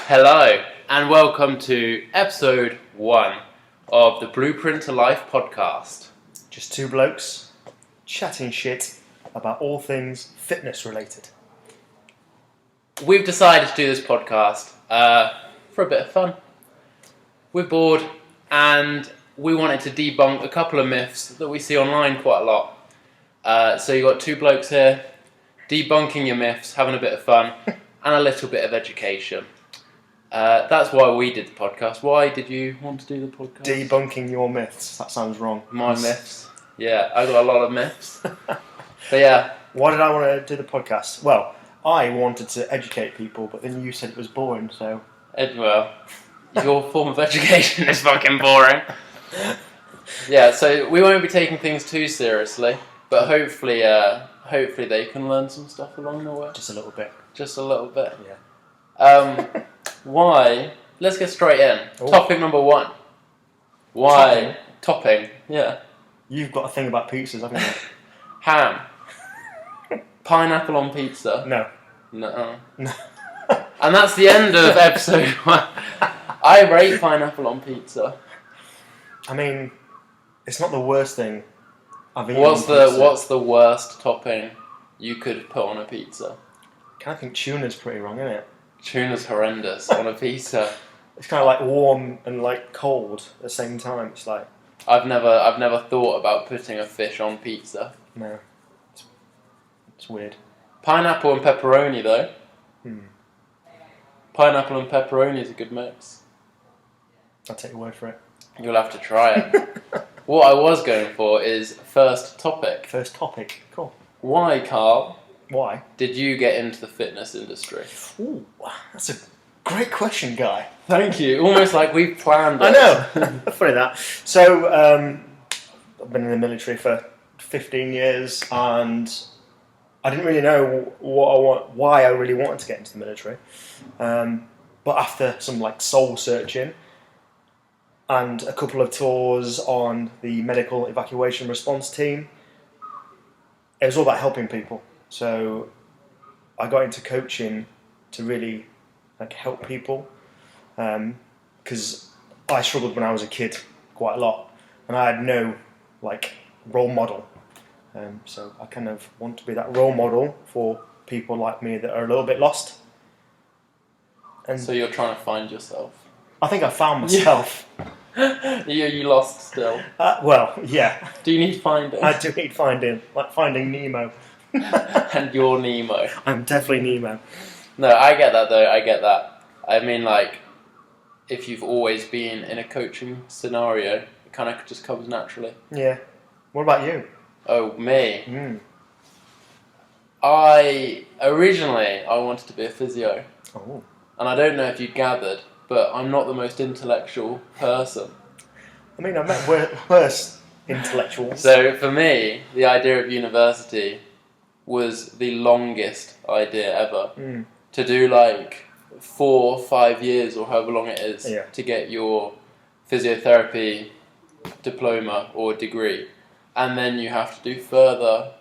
Hello, and welcome to episode 1 of the Blueprint to Life podcast. Just two blokes chatting shit about all things fitness related. We've decided to do this podcast for a bit of fun. We're bored, and we wanted to debunk a couple of myths that we see online quite a lot. So you've got two blokes here, debunking your myths, having a bit of fun, and a little bit of education. That's why we did the podcast. Why did you want to do the podcast? Debunking your myths. That sounds wrong. My myths. Yeah, I got a lot of myths. But yeah. Why did I want to do the podcast? Well, I wanted to educate people, but then you said it was boring, so... Well, your form of education is fucking boring. Yeah, so we won't be taking things too seriously, but hopefully they can learn some stuff along the way. Just a little bit. Just a little bit. Yeah. Why? Let's get straight in. Ooh. Topic number 1. Why? Topping. Yeah. You've got a thing about pizzas, haven't you? Ham. Pineapple on pizza. No. No. And that's the end of episode 1. I rate pineapple on pizza. I mean, it's not the worst thing I've eaten What's on pizza. What's the worst topping you could put on a pizza? I think tuna's pretty wrong, isn't it? Tuna's horrendous on a pizza. It's kind of like warm and like cold at the same time. It's like... I've never thought about putting a fish on pizza. No. It's weird. Pineapple and pepperoni though. Pineapple and pepperoni is a good mix. I'll take your word for it. You'll have to try it. What I was going for is first topic. First topic. Cool. Why, Carl, Why? did you get into the fitness industry? Ooh, that's a great question, Guy. Thank you. Almost like we've planned it. I know. Funny that. So, I've been in the military for 15 years, and I didn't really know why I really wanted to get into the military. But after some like soul searching and a couple of tours on the medical evacuation response team, it was all about helping people. So I got into coaching to really like help people, because I struggled when I was a kid quite a lot, and I had no like role model. So I kind of want to be that role model for people like me that are a little bit lost. And So you're trying to find yourself. I think I found myself. You lost still. Well, yeah. Do you need finding? I do need finding, like finding Nemo. And you're Nemo. I'm definitely Nemo. No, I get that though. I get that. I mean, like, if you've always been in a coaching scenario, it kind of just comes naturally. Yeah. What about you? Oh, me. Mm. Originally I wanted to be a physio. Oh. And I don't know if you gathered, but I'm not the most intellectual person. I mean, I've met worse intellectuals. So for me, the idea of university was the longest idea ever. To do like 4 or 5 years or however long it is to get your physiotherapy diploma or degree. And then you have to do further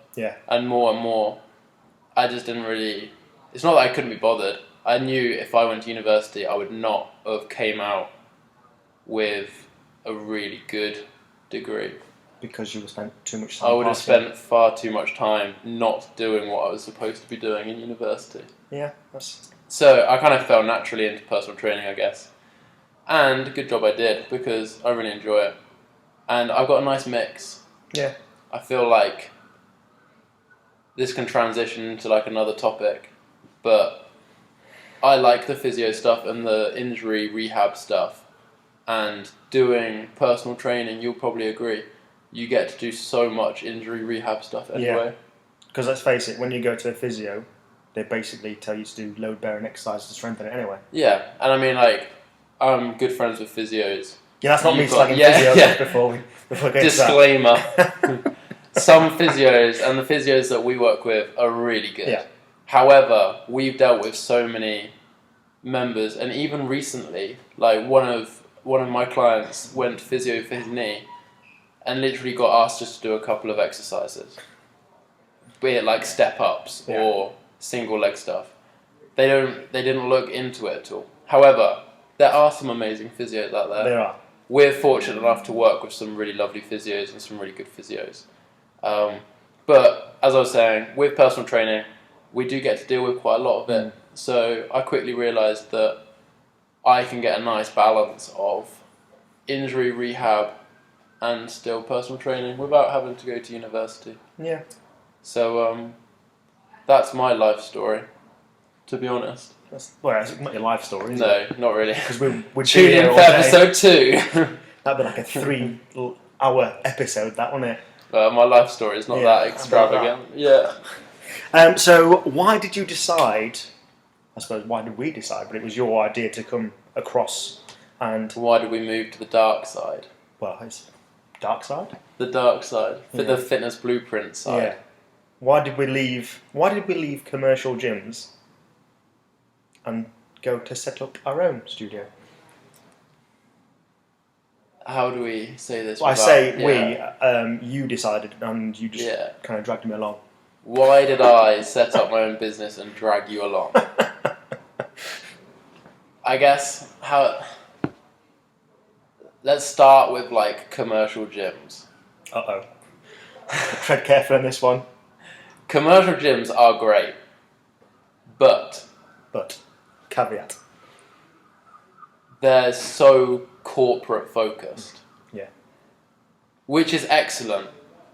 and more. I just didn't really... It's not that I couldn't be bothered. I knew if I went to university, I would not have came out with a really good degree. Because you would spend too much time. I would have spent far too much time not doing what I was supposed to be doing in university. Yeah, that's... So I kind of fell naturally into personal training, I guess. And good job I did, because I really enjoy it. And I've got a nice mix. Yeah. I feel like this can transition into like another topic, but I like the physio stuff and the injury rehab stuff, and doing personal training, you'll probably agree, you get to do so much injury rehab stuff anyway. Because let's face it, when you go to a physio, they basically tell you to do load-bearing exercises to strengthen it anyway. Yeah, and I mean, like, I'm good friends with physios. Yeah, that's not me slagging physios before we get Disclaimer. Some physios, and the physios that we work with, are really good. Yeah. However, we've dealt with so many members, and even recently, like one of my clients went physio for his knee, and literally got asked just to do a couple of exercises, be it like step ups or single leg stuff. They didn't look into it at all. However, there are some amazing physios out there. There are. We're fortunate enough to work with some really lovely physios and some really good physios. But as I was saying, with personal training, we do get to deal with quite a lot of it. So I quickly realised that I can get a nice balance of injury rehab and still personal training without having to go to university. Yeah. So that's my life story, to be honest. It's not your life story, is it? No, not really. Because we're Tune in for episode 2. That'd be like a 3-hour episode, that, wouldn't it? My life story is not that extravagant. Yeah. So why did you decide, I suppose why did we decide, but it was your idea to come across and... Why did we move to the dark side? Well, it's dark side? The dark side. For the fitness blueprint side. Yeah. Why did we leave commercial gyms and go to set up our own studio? How do we say this? Well, I say you decided and you just kind of dragged me along. Why did I set up my own business and drag you along? I guess let's start with like commercial gyms. Uh-oh. Tread carefully on this one. Commercial gyms are great, but caveat, they're so corporate focused. Yeah. Which is excellent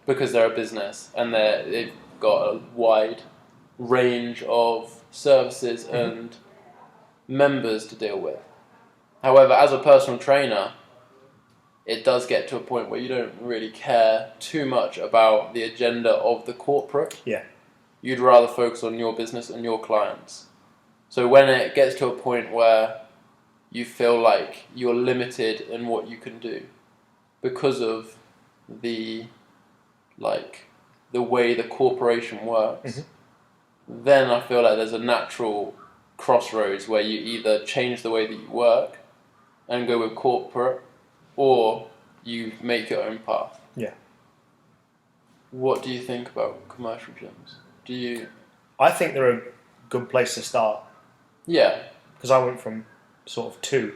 because they're a business and they've got a wide range of services and members to deal with. However, as a personal trainer, it does get to a point where you don't really care too much about the agenda of the corporate. Yeah. You'd rather focus on your business and your clients. So when it gets to a point where you feel like you're limited in what you can do because of the way the corporation works, then I feel like there's a natural crossroads where you either change the way that you work and go with corporate, or you make your own path. Yeah. What do you think about commercial gyms? I think they're a good place to start. Yeah. Because I went from sort of 2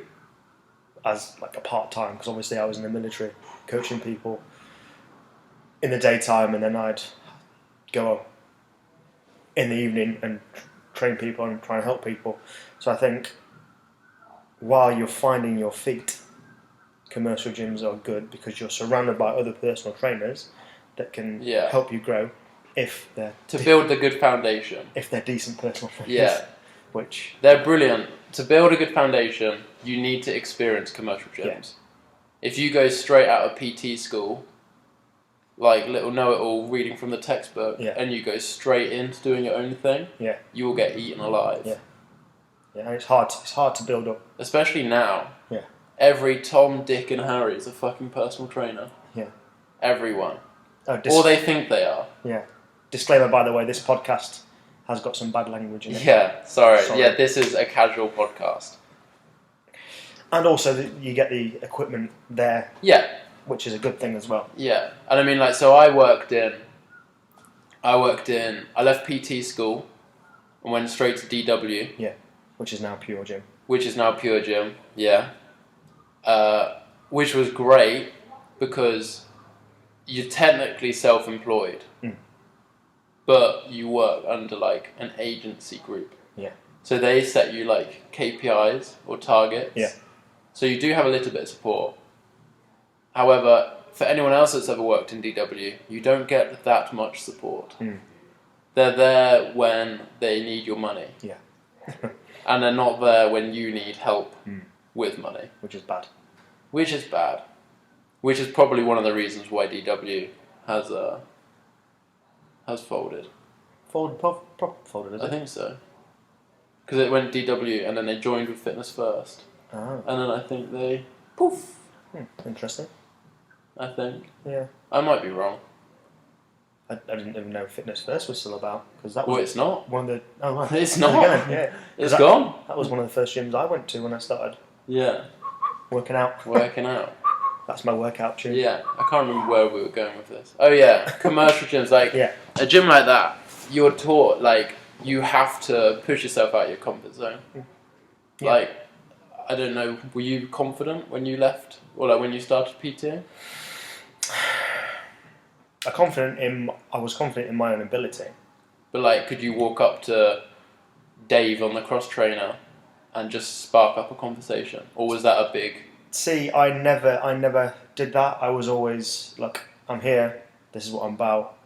as like a part-time, because obviously I was in the military coaching people in the daytime, and then I'd go in the evening and train people and try and help people. So I think while you're finding your feet, commercial gyms are good because you're surrounded by other personal trainers that can help you grow if they're... To build the good foundation. If they're decent personal trainers. Yeah. Which... They're brilliant. To build a good foundation, you need to experience commercial gyms. Yeah. If you go straight out of PT school, like little know-it-all reading from the textbook, and you go straight into doing your own thing, you will get eaten alive. Yeah. Yeah, and it's hard to build up. Especially now. Yeah. Every Tom, Dick and Harry is a fucking personal trainer. Yeah. Everyone. Or they think they are. Yeah. Disclaimer, by the way, this podcast has got some bad language in it. Yeah, sorry. Yeah, this is a casual podcast. And also, you get the equipment there. Yeah. Which is a good thing as well. Yeah. And I mean, so I left PT school and went straight to DW. Yeah. Which is now Pure Gym. Yeah. Which was great because you're technically self-employed, but you work under like an agency group. Yeah. So they set you like KPIs or targets. Yeah. So you do have a little bit of support. However, for anyone else that's ever worked in DW, you don't get that much support. They're there when they need your money. Yeah. And they're not there when you need help with money. Which is bad. Which is probably one of the reasons why DW has folded. Folded, is it? I think so. Because it went DW and then they joined with Fitness First. Oh. And then I think they... poof. Interesting. I think. Yeah. I might be wrong. I didn't even know Fitness First was still about. Cause that was it's not. One of the... Oh, right. It's not. Yeah. It's gone. That was one of the first gyms I went to when I started. Yeah. Working out. That's my workout tune. Yeah. I can't remember where we were going with this. Oh, yeah. Commercial gyms. Like, a gym like that, you're taught, like, you have to push yourself out of your comfort zone. Yeah. Like, I don't know, were you confident when you left, or like when you started PT? I was confident in my own ability. But like, could you walk up to Dave on the cross trainer and just spark up a conversation, or was that a big? See, I never did that. I was always like, I'm here. This is what I'm about.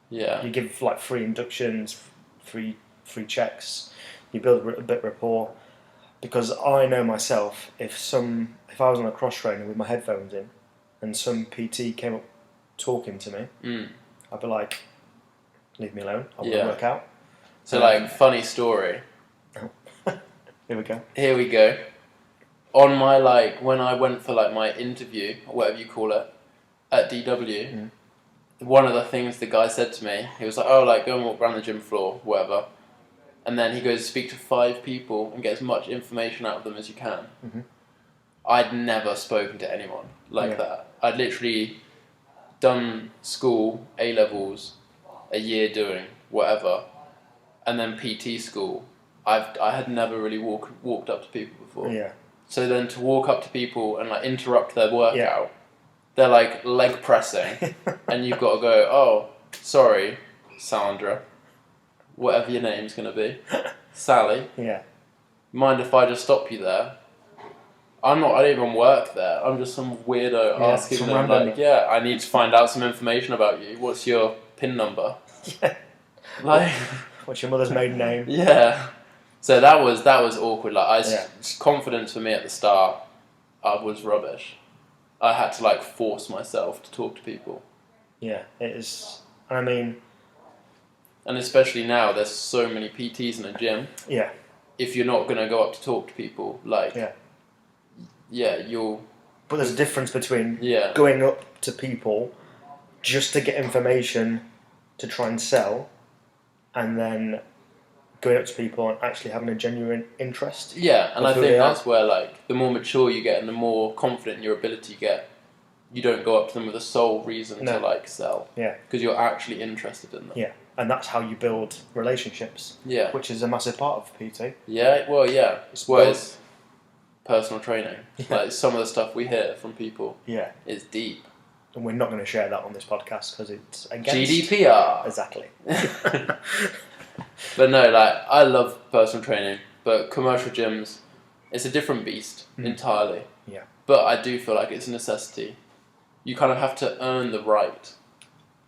Yeah. You give like free inductions, free checks. You build a bit of rapport, because I know myself. If I was on a cross trainer with my headphones in, and some PT came up talking to me, I'd be like, leave me alone. I want to work out. So like, funny story. Here we go. On my when I went for my interview or whatever you call it at DW, one of the things the guy said to me, he was like, "Oh, go and walk around the gym floor, whatever." And then he goes, "Speak to 5 people and get as much information out of them as you can." Mm-hmm. I'd never spoken to anyone like that. I'd literally done school, A-levels, a year doing whatever, and then PT school. I had never really walked up to people before. Yeah. So then to walk up to people and interrupt their workout, they're leg pressing, and you've got to go, "Oh, sorry, Sandra, whatever your name's gonna be, Sally. Yeah. Mind if I just stop you there? I don't even work there. I'm just some weirdo asking them I need to find out some information about you. What's your PIN number? Yeah. What's your mother's maiden name? Yeah. So that was awkward. Confidence for me at the start, I was rubbish. I had to force myself to talk to people. Yeah, it is. I mean, and especially now, there's so many PTs in a gym. Yeah. If you're not gonna go up to talk to people, you'll. But there's a difference between going up to people just to get information to try and sell, and then going up to people and actually having a genuine interest. Yeah, and I think that's where the more mature you get and the more confident in your ability you get, you don't go up to them with a sole reason to sell. Yeah. Because you're actually interested in them. Yeah, and that's how you build relationships. Yeah. Which is a massive part of PT. Yeah, well, yeah. It's personal training. Some of the stuff we hear from people is deep. And we're not going to share that on this podcast because it's against GDPR. Exactly. But no, I love personal training, but commercial gyms, it's a different beast entirely. Yeah. But I do feel like it's a necessity. You kind of have to earn the right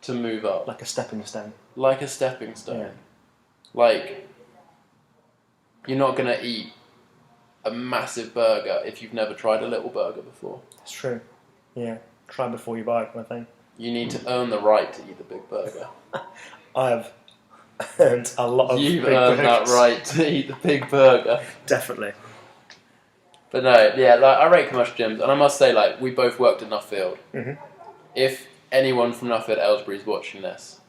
to move up. Like a stepping stone. Like a stepping stone. Yeah. You're not going to eat a massive burger if you've never tried a little burger before. That's true. Yeah. Try before you buy, I think. You need to earn the right to eat the big burger. I have earned a lot of You've earned that right to eat the big burger. Definitely. But no, I rate commercial gyms, and I must say, we both worked at Nuffield. Mm-hmm. If anyone from Nuffield Aylesbury is watching this,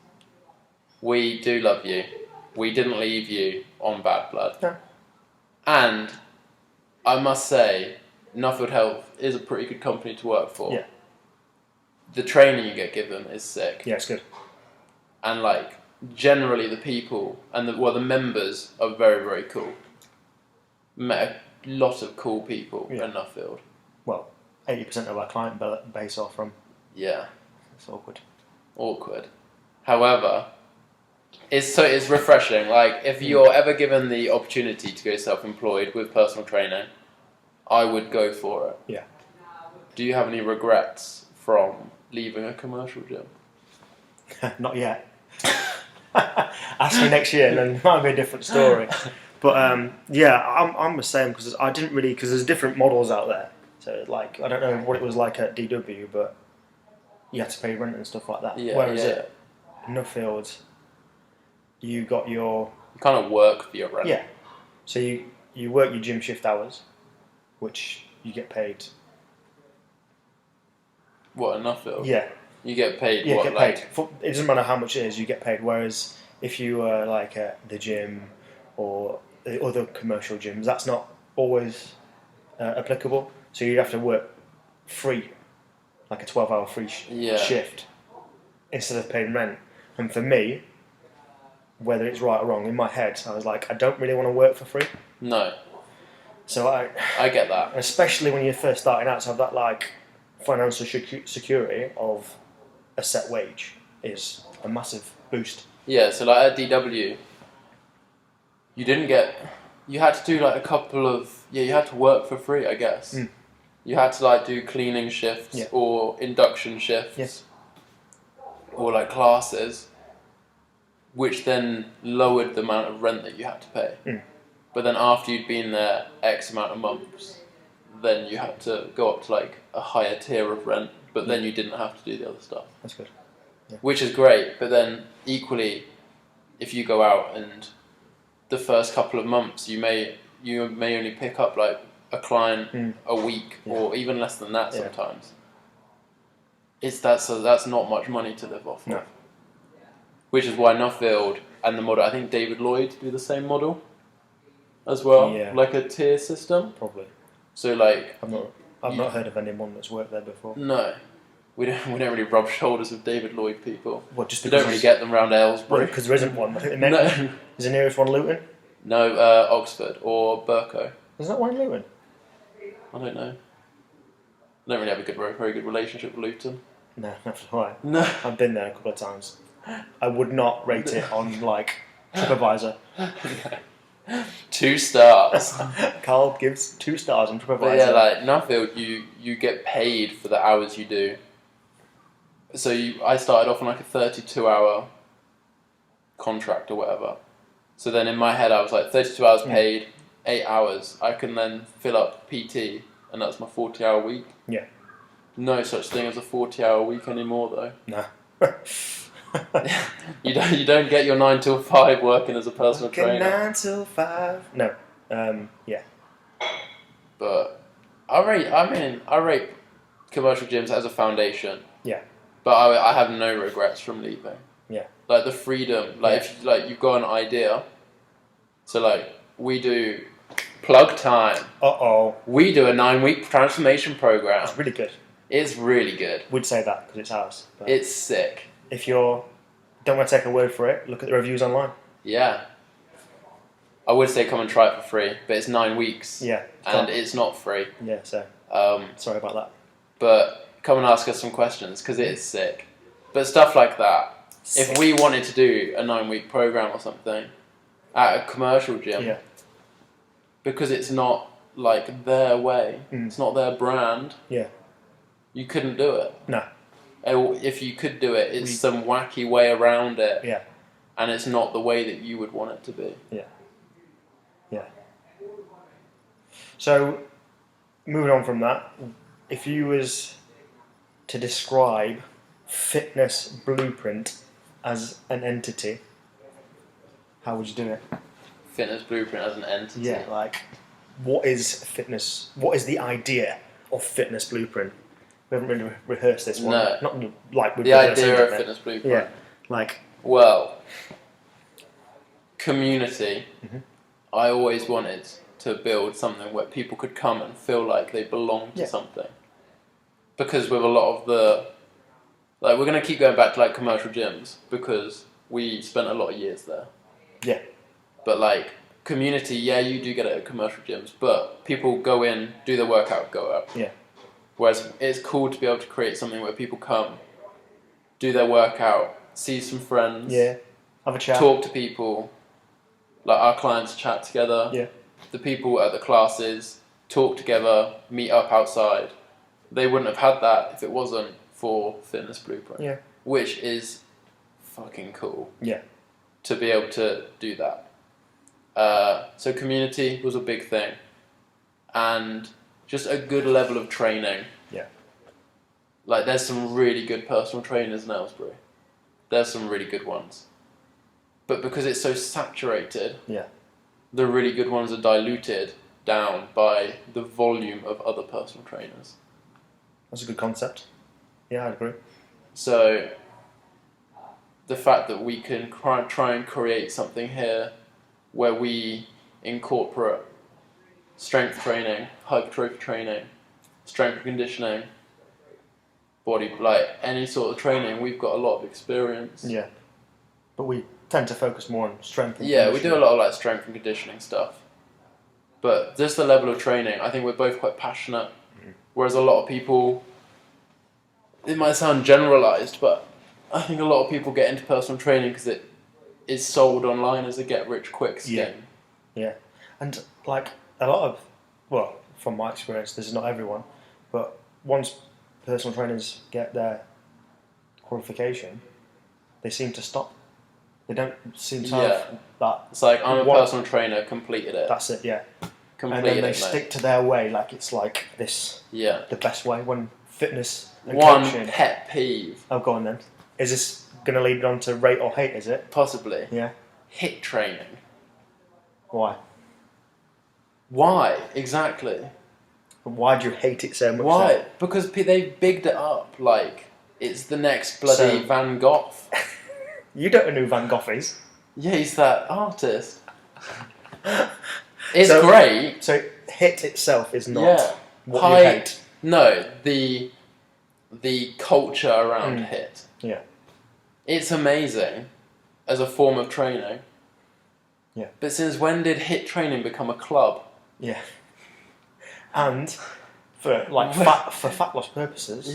we do love you. We didn't leave you on bad blood. No. And I must say, Nuffield Health is a pretty good company to work for. Yeah. The training you get given is sick. Yeah, it's good. And generally the people and the members are very, very cool. Met a lot of cool people in Nuffield. Well, 80% of our client base are from. Yeah. It's awkward. However, it's refreshing. If you're ever given the opportunity to go self-employed with personal training, I would go for it. Yeah. Do you have any regrets from leaving a commercial gym? Not yet. Ask me next year, and then it might be a different story. But I'm the same because I didn't really because there's different models out there. So I don't know what it was like at DW, but you had to pay rent and stuff like that. Yeah, Whereas at Nuffield, you got your you kind of work for your rent. Yeah. So you work your gym shift hours, which you get paid. What, in Nuffield? Yeah. You get paid. Yeah, get paid. It doesn't matter how much it is, you get paid. Whereas if you were at the gym or the other commercial gyms, that's not always applicable. So you'd have to work free, a 12-hour free shift, instead of paying rent. And for me, whether it's right or wrong, in my head, I was like, I don't really want to work for free. No. So I get that. Especially when you're first starting out, to have that like financial security of a set wage is a massive boost. Yeah, so like at DW, you had to do like a couple of, you had to work for free, I guess. You had to like do cleaning shifts or induction shifts or like classes, which then lowered the amount of rent that you had to pay. But then after you'd been there X amount of months, then you had to go up to like a higher tier of rent, but then you didn't have to do the other stuff. That's good. Yeah. Which is great, but then equally, if you go out and the first couple of months you may only pick up like a client a week or even less than that sometimes. That's not much money to live off of. Which is why Nuffield and the model, I think David Lloyd do the same model as well, like a tier system. Probably. So like I've not heard of anyone that's worked there before. No. We don't really rub shoulders with David Lloyd people. What, just we don't really get them round Aylesbury. Because there isn't one. I think no. Is the nearest one Luton? No, Oxford or Burco. Is that one in Luton? I don't know. I don't really have a very good relationship with Luton. No, that's right. No. I've been there a couple of times. I would not rate it on like TripAdvisor. 2 stars. Carl gives 2 stars on TripAdvisor. But yeah, like Nuffield, you get paid for the hours you do. So I started off on like a 32-hour contract or whatever. So then in my head I was like 32 hours paid, 8 hours. I can then fill up PT, and that's my 40-hour week. Yeah. No such thing as a 40-hour week anymore, though. No. You don't get your 9 till 5 working as a personal trainer. 9 till 5. No. Yeah. But I rate commercial gyms as a foundation. Yeah. But I have no regrets from leaving. Yeah. Like the freedom, if you've got an idea. So like we do plug time. We do a 9-week transformation program. It's really good. It's really good. We'd say that because it's ours. It's sick. If you don't want to take a word for it, look at the reviews online. Yeah. I would say come and try it for free, but it's 9 weeks. Yeah. And it's not free. Yeah, so sorry about that. But come and ask us some questions because it is sick. But stuff like that. Sick. If we wanted to do a 9-week program or something at a commercial gym, because it's not like their way, it's not their brand. Yeah. You couldn't do it. No. If you could do it, it's some wacky way around it. Yeah. And it's not the way that you would want it to be. Yeah. Yeah. So, moving on from that, if you was to describe Fitness Blueprint as an entity, how would you do it? Fitness Blueprint as an entity? Yeah, like, what is fitness? What is the idea of Fitness Blueprint? We haven't really rehearsed this one. No. Not like we've the idea of Fitness Blueprint. Yeah. Like. Well, community. I always wanted to build something where people could come and feel like they belong to something. Because with a lot of the, like, we're going to keep going back to like commercial gyms because we spent a lot of years there. Yeah. But like community, you do get it at commercial gyms, but people go in, do their workout, go out. Yeah. Whereas it's cool to be able to create something where people come, do their workout, see some friends, have a chat, talk to people, like our clients chat together, the people at the classes talk together, meet up outside. They wouldn't have had that if it wasn't for Fitness Blueprint, which is fucking cool. Yeah, to be able to do that. So community was a big thing, and just a good level of training. Yeah. Like there's some really good personal trainers in Aylesbury. There's some really good ones. But because it's so saturated, the really good ones are diluted down by the volume of other personal trainers. That's a good concept. Yeah, I agree. So the fact that we can try and create something here where we incorporate strength training, hypertrophy training, strength and conditioning, body, like any sort of training, we've got a lot of experience. Yeah. But we tend to focus more on strength and conditioning. We do a lot of like strength and conditioning stuff. But just the level of training, I think we're both quite passionate. Whereas a lot of people, it might sound generalised, but I think a lot of people get into personal training because it is sold online as a get-rich-quick scheme. Yeah. And like a lot of, well, from my experience, this is not everyone, but once personal trainers get their qualification, they seem to stop. They don't seem to have that. It's like, I'm a personal trainer, completed it. That's it, yeah. Completed and then they it, stick to their way, like it's like this, the best way. When fitness and coaching. Pet peeve. Oh, go on then. Is this going to lead on to rate or hate, is it? Possibly. Yeah. HIIT training. Why? Why, exactly? Why do you hate it so much? Why? Then? Because they bigged it up like it's the next bloody Van Gogh. You don't know who Van Gogh is. Yeah, he's that artist. It's great. So HIIT itself is not what you hate. No, the culture around HIIT. Yeah. It's amazing as a form of training. Yeah. But since when did HIIT training become a club? Yeah. And for fat loss purposes,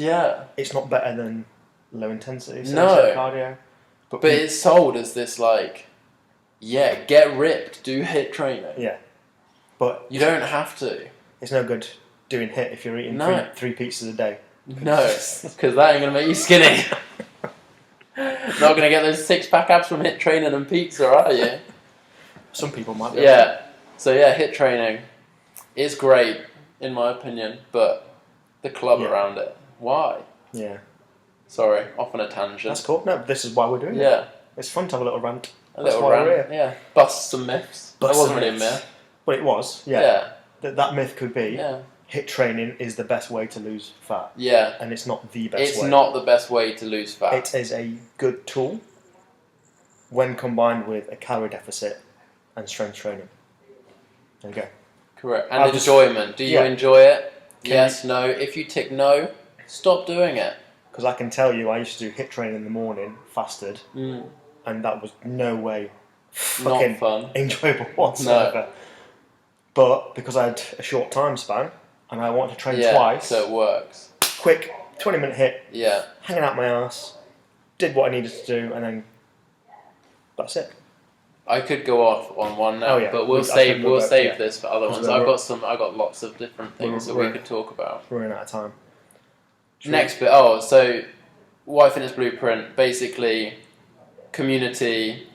it's not better than low intensity cardio. But it's sold as this like, get ripped, do HIIT training. Yeah. But you don't have to. It's no good doing HIIT if you're eating three pizzas a day. No, because that ain't going to make you skinny. Not going to get those six-pack abs from HIIT training and pizza, are you? Some people might be. Yeah. So HIIT training is great, in my opinion, but the club around it, why? Yeah. Sorry, off on a tangent. That's cool. No, this is why we're doing it. Yeah. It's fun to have a little rant. A little rant, yeah. Bust some myths. That wasn't really a myth. Well, it was, yeah. That myth could be HIIT training is the best way to lose fat. Yeah. And it's not the best way. It's not the best way to lose fat. It is a good tool when combined with a calorie deficit and strength training. There you go. Correct. And enjoyment. Do you enjoy it? Yes, no. If you tick no, stop doing it. Because I can tell you, I used to do HIIT training in the morning, fasted, and that was no way fucking not fun. Enjoyable whatsoever. No. But because I had a short time span and I wanted to train twice, so it works. Quick 20-minute HIIT. Yeah. Hanging out my ass, did what I needed to do, and then that's it. I could go off on one now, but we'll save this for other ones. I've got lots of different things that we could talk about. We're running out of time. Next bit. So Why Fitness Blueprint? Basically, community,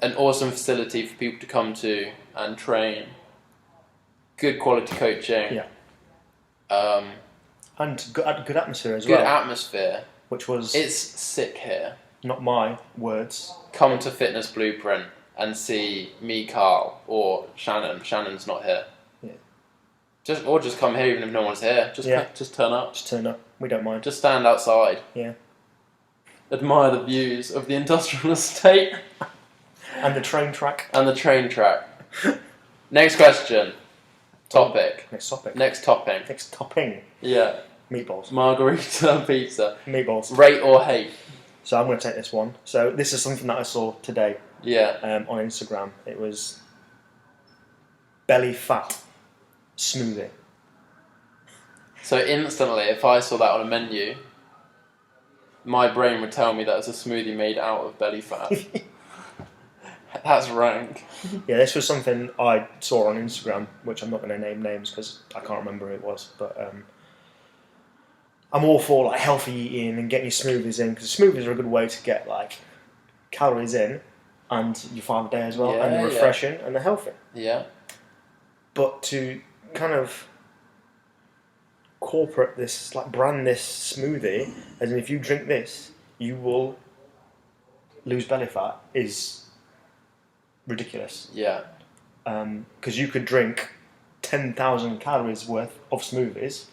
an awesome facility for people to come to and train. Good quality coaching. Yeah. And good atmosphere as well. Good atmosphere. It's sick here. Not my words. Come to Fitness Blueprint and see me, Carl, or Shannon. Shannon's not here. Yeah. Just come here even if no one's here. Just turn up. Just turn up. We don't mind. Just stand outside. Yeah. Admire the views of the industrial estate. And the train track. Next question. Topic. Next topic. Next topping. Next topping. Yeah. Meatballs. Margarita pizza. Meatballs. Rate or hate? So I'm going to take this one. So this is something that I saw today. Yeah. On Instagram. It was belly fat smoothie. So instantly, if I saw that on a menu, my brain would tell me that it's a smoothie made out of belly fat. That's rank. Yeah, this was something I saw on Instagram, which I'm not going to name names because I can't remember who it was. But I'm all for like healthy eating and getting your smoothies in, because smoothies are a good way to get like calories in and your five a day as well, and they're refreshing and they're healthy. Yeah. But to kind of corporate this, like brand this smoothie, as in if you drink this, you will lose belly fat, is ridiculous. Yeah. Because you could drink 10,000 calories worth of smoothies.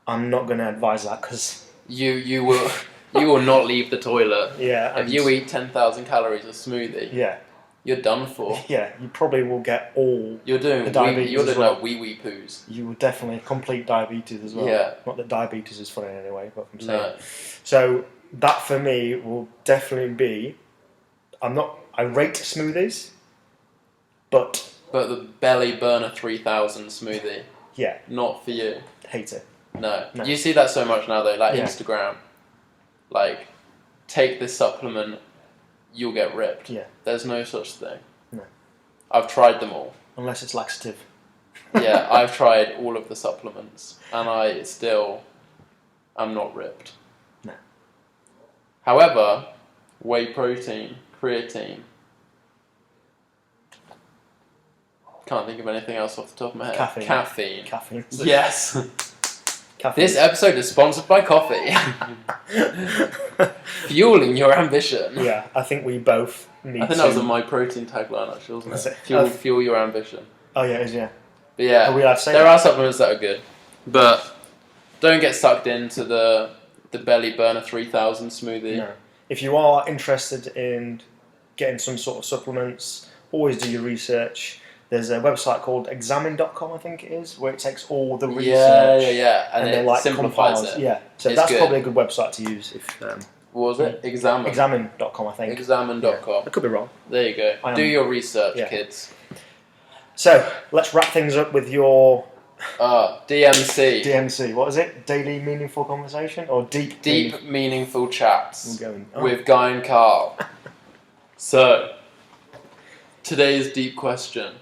I'm not going to advise that because you will not leave the toilet. Yeah. If you eat 10,000 calories of smoothie. Yeah. You're done for. Yeah, you probably will get all the diabetes. You're doing like wee poos. You will definitely complete diabetes as well. Yeah. Not that diabetes is funny anyway, but I'm saying. No. So that for me will definitely be. I rate smoothies, but But the Belly Burner 3000 smoothie, Yeah. not for you. Hate it. No. No. You see that so much now though, like Yeah. Instagram. Like, take this supplement, you'll get ripped. Yeah. There's no such thing. No. I've tried them all. Unless it's laxative. Yeah, I've tried all of the supplements, and I still am not ripped. No. However, whey protein, creatine. Can't think of anything else off the top of my head. Caffeine. Yes. Caffeine. This episode is sponsored by coffee. Fueling your ambition. Yeah, I think we both need to... I think that was a My Protein tagline, actually, wasn't Was it? it? Fuel your ambition. Oh, yeah, it is, yeah. But yeah, Are we allowed to say there that? are supplements that are good. But don't get sucked into the Belly Burner 3000 smoothie. No. If you are interested in getting some sort of supplements, always do your research. There's a website called examine.com, I think it is, where it takes all the research. Yeah. And then, it simplifies compiles. it. Yeah, so It's that's good. probably a good website to use. If What was it? Examine. Examine.com, I think. Examine.com. Yeah. I could be wrong. There you go. Do your research, Yeah. kids. So, let's wrap things up with your DMC. DMC. What is it? Daily Meaningful Conversation? Or Deep... Deep, meaningful chats I'm going... with Guy and Carl. So, today's deep question.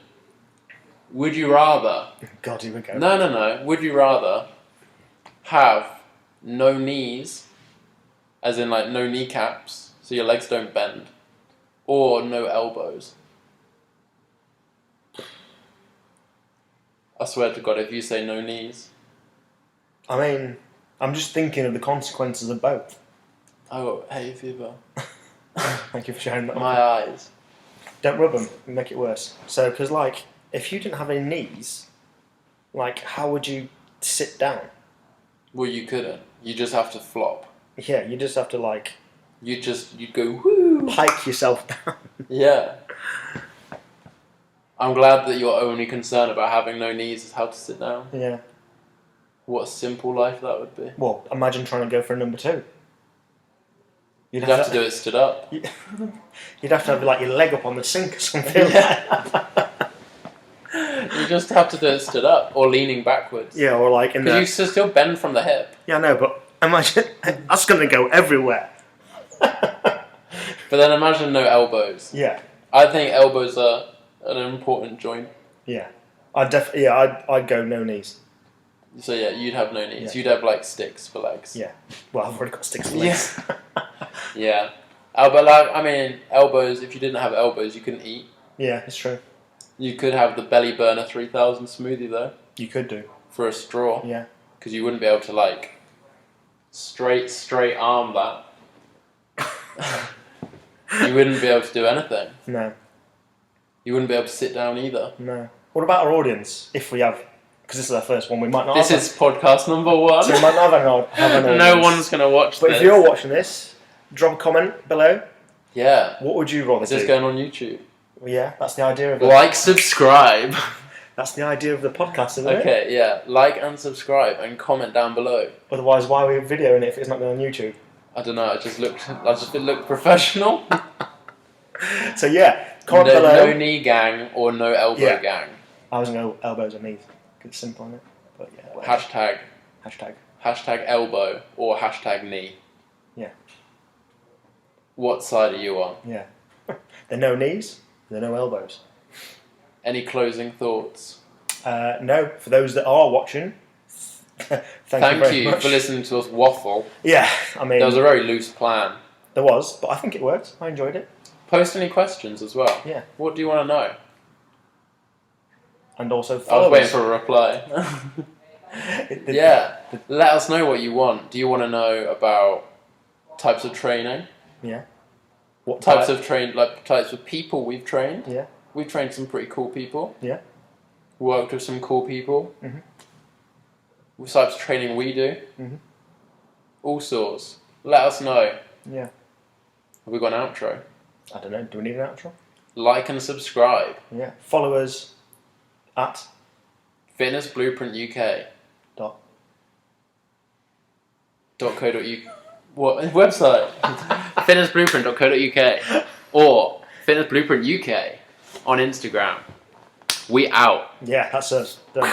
Would you rather... God, here we go. No. Would you rather have no knees, as in like no kneecaps, so your legs don't bend, or no elbows? I swear to God, if you say no knees... I mean, I'm just thinking of the consequences of both. Oh, hay fever. Thank you for sharing that. My eyes. Don't rub them, make it worse. So, because like, if you didn't have any knees, like, how would you sit down? Well, you couldn't. You just have to flop. Yeah, you just have to like You'd go woo. hike yourself down. Yeah. I'm glad that your only concern about having no knees is how to sit down. Yeah. What a simple life that would be. Well, imagine trying to go for a number 2. You'd have to do it stood up. You'd have to have like your leg up on the sink or something. Yeah. You just have to do it stood up or leaning backwards. Yeah, or like in the... Because you still bend from the hip. Yeah, I know, but imagine that's going to go everywhere. But then imagine no elbows. Yeah. I think elbows are an important joint. Yeah. I'd go no knees. So yeah, you'd have no knees. Yeah. You'd have like sticks for legs. Yeah. Well, I've already got sticks for legs. Yeah. But like, I mean, elbows, if you didn't have elbows, you couldn't eat. Yeah, it's true. You could have the Belly Burner 3000 smoothie though. You could do. For a straw. Yeah. Because you wouldn't be able to like straight arm that. You wouldn't be able to do anything. No. You wouldn't be able to sit down either. No. What about our audience? If we have, because this is our first one, we might not. This have is podcast number 1. So we might not have an audience. No one's gonna watch But this. if you're watching this, drop a comment below. Yeah. What would you rather Is do? this going on YouTube? Well, yeah, that's the idea of it. Like, subscribe. That's the idea of the podcast, isn't it? Okay, yeah. Like and subscribe and comment down below. Otherwise, why are we videoing it if it's not going on YouTube? I don't know. I just looked professional. So yeah, comment below. No knee gang or no elbow gang. I was going to go elbows and knees. It's simple, isn't it? But yeah. Whatever. Hashtag elbow or hashtag knee. Yeah. What side are you on? Yeah. There are no knees. There are no elbows. Any closing thoughts? No. For those that are watching, thank you very much for listening to us waffle. Yeah, I mean, There was a very loose plan. there was, but I think it worked. I enjoyed it. Post any questions as well. Yeah. What do you want to know? And also I was follow waiting us. for a reply. Yeah. Let us know what you want. Do you want to know about types of training? Yeah. What Types of people we've trained? Yeah. We've trained some pretty cool people. Yeah. Worked with some cool people. Mhm. What types of training we do. Mhm. All sorts. Let us know. Yeah. Have we got an outro? I don't know. Do we need an outro? Like and subscribe. Yeah. Follow us at Fitness Blueprint UK. dot. .co.uk. What website? fitnessblueprint.co.uk or Fitness Blueprint UK on Instagram. We out. Yeah, that's us. Done.